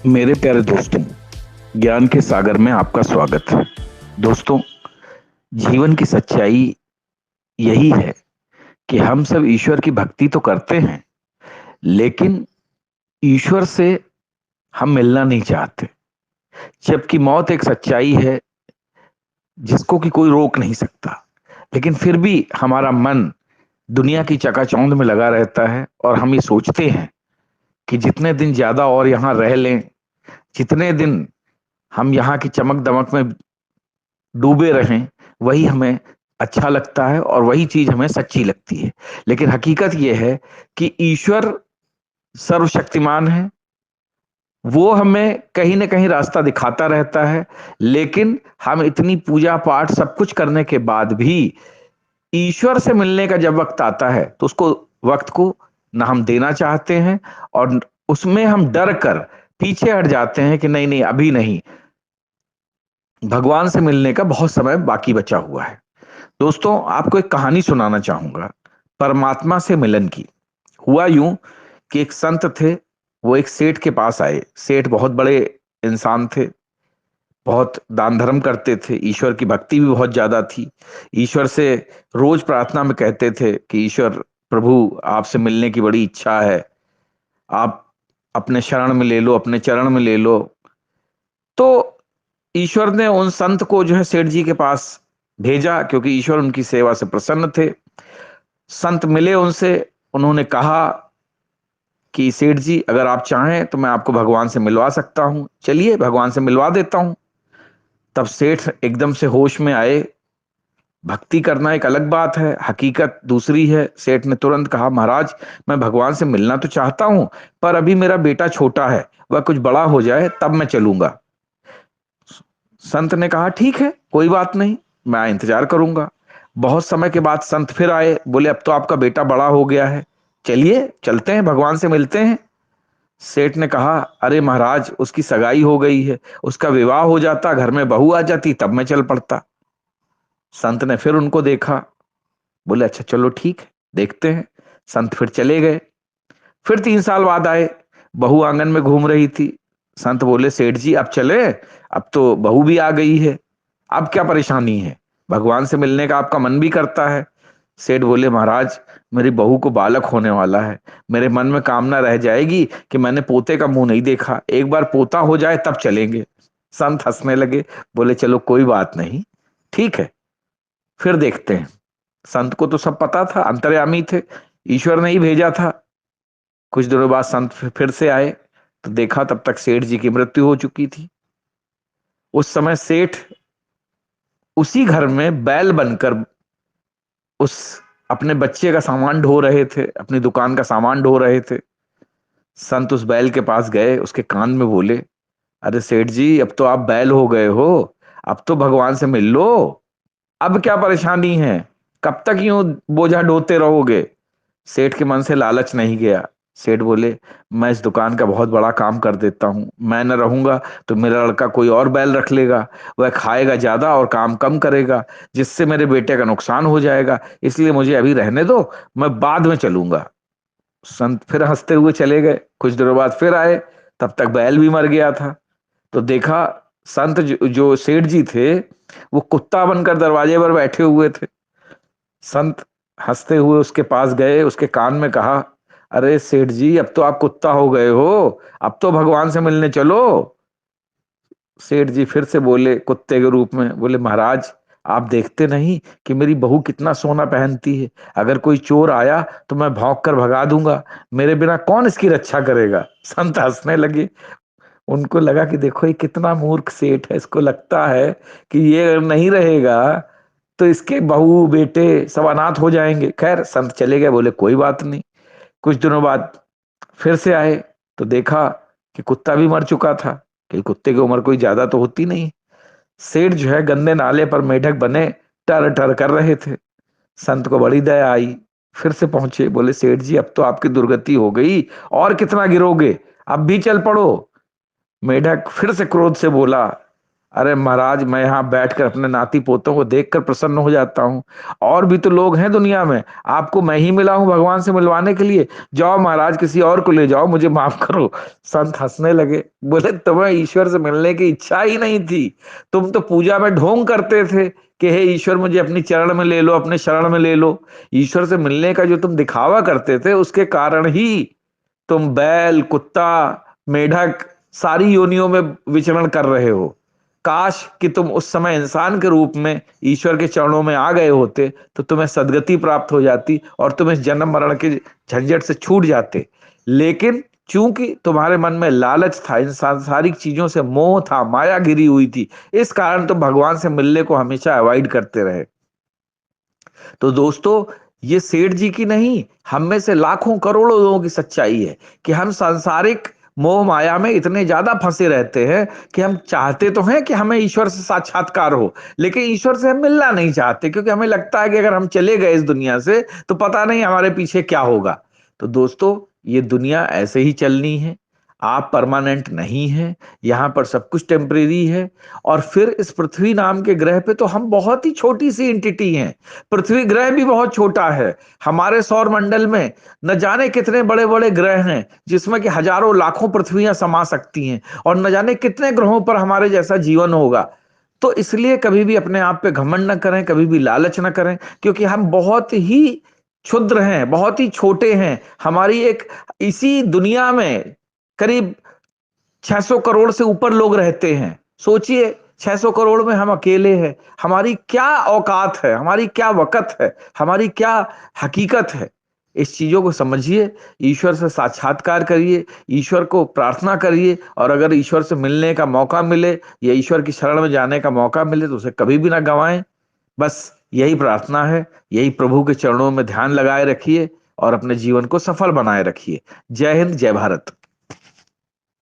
मेरे प्यारे दोस्तों, ज्ञान के सागर में आपका स्वागत है। दोस्तों, जीवन की सच्चाई यही है कि हम सब ईश्वर की भक्ति तो करते हैं, लेकिन ईश्वर से हम मिलना नहीं चाहते। जबकि मौत एक सच्चाई है जिसको कि कोई रोक नहीं सकता, लेकिन फिर भी हमारा मन दुनिया की चकाचौंध में लगा रहता है और हम ये सोचते हैं कि जितने दिन ज्यादा और यहाँ रह लें, जितने दिन हम यहाँ की चमक दमक में डूबे रहें, वही हमें अच्छा लगता है और वही चीज हमें सच्ची लगती है। लेकिन हकीकत यह है कि ईश्वर सर्वशक्तिमान है। वो हमें कहीं ना कहीं रास्ता दिखाता रहता है, लेकिन हम इतनी पूजा पाठ सब कुछ करने के बाद भी ईश्वर से मिलने का जब वक्त आता है तो उसको वक्त को ना हम देना चाहते हैं, और उसमें हम डर कर पीछे हट जाते हैं कि नहीं नहीं, अभी नहीं, भगवान से मिलने का बहुत समय बाकी बचा हुआ है। दोस्तों, आपको एक कहानी सुनाना चाहूंगा परमात्मा से मिलन की। हुआ यूं कि एक संत थे। वो एक सेठ के पास आए। सेठ बहुत बड़े इंसान थे, बहुत दान धर्म करते थे, ईश्वर की भक्ति भी बहुत ज्यादा थी। ईश्वर से रोज प्रार्थना में कहते थे कि ईश्वर प्रभु, आपसे मिलने की बड़ी इच्छा है, आप अपने शरण में ले लो, अपने चरण में ले लो। तो ईश्वर ने उन संत को जो है सेठ जी के पास भेजा, क्योंकि ईश्वर उनकी सेवा से प्रसन्न थे। संत मिले उनसे। उन्होंने कहा कि सेठ जी, अगर आप चाहें तो मैं आपको भगवान से मिलवा सकता हूं, चलिए भगवान से मिलवा देता हूं। तब सेठ एकदम से होश में आए। भक्ति करना एक अलग बात है, हकीकत दूसरी है। सेठ ने तुरंत कहा, महाराज, मैं भगवान से मिलना तो चाहता हूं, पर अभी मेरा बेटा छोटा है, वह कुछ बड़ा हो जाए तब मैं चलूंगा। संत ने कहा, ठीक है, कोई बात नहीं, मैं इंतजार करूंगा। बहुत समय के बाद संत फिर आए। बोले, अब तो आपका बेटा बड़ा हो गया है, चलिए चलते हैं, भगवान से मिलते हैं। सेठ ने कहा, अरे महाराज, उसकी सगाई हो गई है, उसका विवाह हो जाता, घर में बहू आ जाती, तब मैं चल पड़ता। संत ने फिर उनको देखा। बोले, अच्छा चलो ठीक है, देखते हैं। संत फिर चले गए। फिर 3 साल बाद आए। बहू आंगन में घूम रही थी। संत बोले, सेठ जी अब चले, अब तो बहू भी आ गई है, अब क्या परेशानी है, भगवान से मिलने का आपका मन भी करता है। सेठ बोले, महाराज, मेरी बहू को बालक होने वाला है, मेरे मन में कामना रह जाएगी कि मैंने पोते का मुंह नहीं देखा, एक बार पोता हो जाए तब चलेंगे। संत हंसने लगे। बोले, चलो कोई बात नहीं, ठीक है, फिर देखते हैं। संत को तो सब पता था, अंतर्यामी थे, ईश्वर ने ही भेजा था। कुछ दिनों बाद संत फिर से आए, तो देखा तब तक सेठ जी की मृत्यु हो चुकी थी। उस समय सेठ उसी घर में बैल बनकर उस अपने बच्चे का सामान ढो रहे थे, अपनी दुकान का सामान ढो रहे थे। संत उस बैल के पास गए, उसके कान में बोले, अरे सेठ जी, अब तो आप बैल हो गए हो, अब तो भगवान से मिल लो, अब क्या परेशानी है, कब तक यूं बोझा ढोते रहोगे। सेठ के मन से लालच नहीं गया। सेठ बोले, मैं इस दुकान का बहुत बड़ा काम कर देता हूं, मैं न रहूंगा तो मेरा लड़का कोई और बैल रख लेगा, वह खाएगा ज्यादा और काम कम करेगा, जिससे मेरे बेटे का नुकसान हो जाएगा, इसलिए मुझे अभी रहने दो, मैं बाद में चलूंगा। संत फिर हंसते हुए चले गए। कुछ देर बाद फिर आए, तब तक बैल भी मर गया था। तो देखा, संत जो सेठ जी थे, वो कुत्ता बनकर दरवाजे पर बैठे हुए थे। संत हंसते हुए उसके पास गए, उसके कान में कहा, अरे सेठ जी, अब तो आप कुत्ता हो गए हो, अब तो भगवान से मिलने चलो। सेठ जी फिर से बोले कुत्ते के रूप में, बोले, महाराज, आप देखते नहीं कि मेरी बहू कितना सोना पहनती है, अगर कोई चोर आया तो मैं भौंक कर भगा दूंगा, मेरे बिना कौन इसकी रक्षा करेगा। संत हंसने लगे। उनको लगा कि देखो ये कितना मूर्ख सेठ है, इसको लगता है कि ये अगर नहीं रहेगा तो इसके बहू बेटे सब अनाथ हो जाएंगे। खैर, संत चले गए, बोले कोई बात नहीं। कुछ दिनों बाद फिर से आए, तो देखा कि कुत्ता भी मर चुका था, कि कुत्ते की उम्र कोई ज्यादा तो होती नहीं। सेठ जो है गंदे नाले पर मेढक बने टर टर कर रहे थे। संत को बड़ी दया आई। फिर से पहुंचे, बोले, सेठ जी, अब तो आपकी दुर्गति हो गई, और कितना गिरोगे, अब भी चल पड़ो। मेढक फिर से क्रोध से बोला, अरे महाराज, मैं यहाँ बैठकर अपने नाती पोतों को देखकर प्रसन्न हो जाता हूँ। और भी तो लोग हैं दुनिया में, आपको मैं ही मिला हूँ भगवान से मिलवाने के लिए। जाओ महाराज, किसी और को ले जाओ, मुझे माफ करो। संत हंसने लगे, बोले तुम्हें ईश्वर से मिलने की इच्छा ही नहीं थी। तुम तो पूजा में ढोंग करते थे कि हे ईश्वर, मुझे अपनी चरण में ले लो, अपने शरण में ले लो। ईश्वर से मिलने का जो तुम दिखावा करते थे, उसके कारण ही तुम बैल, कुत्ता, मेढक, सारी योनियों में विचरण कर रहे हो। काश कि तुम उस समय इंसान के रूप में ईश्वर के चरणों में आ गए होते, तो तुम्हें सदगति प्राप्त हो जाती और तुम इस जन्म मरण के झंझट से छूट जाते। लेकिन चूंकि तुम्हारे मन में लालच था, इन सांसारिक चीजों से मोह था, माया गिरी हुई थी, इस कारण तुम भगवान से मिलने को हमेशा अवॉइड करते रहे। तो दोस्तों, ये सेठ जी की नहीं, हम में से लाखों करोड़ों लोगों की सच्चाई है कि हम सांसारिक मोह माया में इतने ज्यादा फंसे रहते हैं कि हम चाहते तो हैं कि हमें ईश्वर से साक्षात्कार हो, लेकिन ईश्वर से हम मिलना नहीं चाहते, क्योंकि हमें लगता है कि अगर हम चले गए इस दुनिया से तो पता नहीं हमारे पीछे क्या होगा। तो दोस्तों, ये दुनिया ऐसे ही चलनी है। आप परमानेंट नहीं है, यहाँ पर सब कुछ टेम्परेरी है। और फिर इस पृथ्वी नाम के ग्रह पे तो हम बहुत ही छोटी सी एंटिटी हैं। पृथ्वी ग्रह भी बहुत छोटा है। हमारे सौर मंडल में न जाने कितने बड़े बड़े ग्रह हैं, जिसमें कि हजारों लाखों पृथ्वियां समा सकती हैं, और न जाने कितने ग्रहों पर हमारे जैसा जीवन होगा। तो इसलिए कभी भी अपने आप पे घमंड न करें, कभी भी लालच न करें, क्योंकि हम बहुत ही क्षुद्र हैं, बहुत ही छोटे हैं। हमारी एक इसी दुनिया में करीब 600 करोड़ से ऊपर लोग रहते हैं। सोचिए, 600 करोड़ में हम अकेले हैं। हमारी क्या औकात है, हमारी क्या वक़्त है, हमारी क्या हकीकत है। इस चीजों को समझिए, ईश्वर से साक्षात्कार करिए, ईश्वर को प्रार्थना करिए, और अगर ईश्वर से मिलने का मौका मिले या ईश्वर की शरण में जाने का मौका मिले तो उसे कभी भी ना गंवाएं। बस यही प्रार्थना है, यही प्रभु के चरणों में ध्यान लगाए रखिए और अपने जीवन को सफल बनाए रखिए। जय हिंद, जय भारत।